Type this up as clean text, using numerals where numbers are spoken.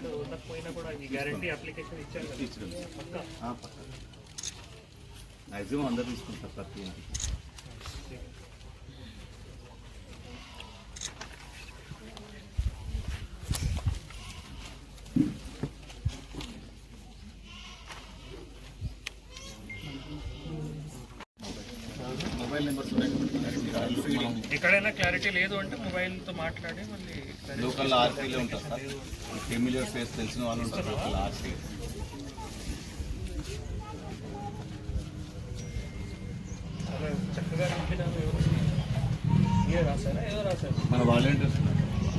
Card ఉండకపోయినా కూడా ఈ guarantee application ఇచ్చారు కదా, పక్కా మ్యాక్సిమం అందరు తీసుకుంటారు ప్రతి ఇంటికి. మొబైల్ నెంబర్స్ ఎక్కడైనా క్లారిటీ లేదు అంటే మొబైల్తో మాట్లాడి మళ్ళీ లోకల్ ఆర్పీలో ఉంటారు సార్, ఫెమిలియర్ ఫేస్ తెలిసిన వాళ్ళు ఉంటారు లోకల్ ఆర్పీ. చాలా చక్కగా నింపినారు. ఎవరు రాశారా ఏదో రాశారు మన వాలంటీర్స్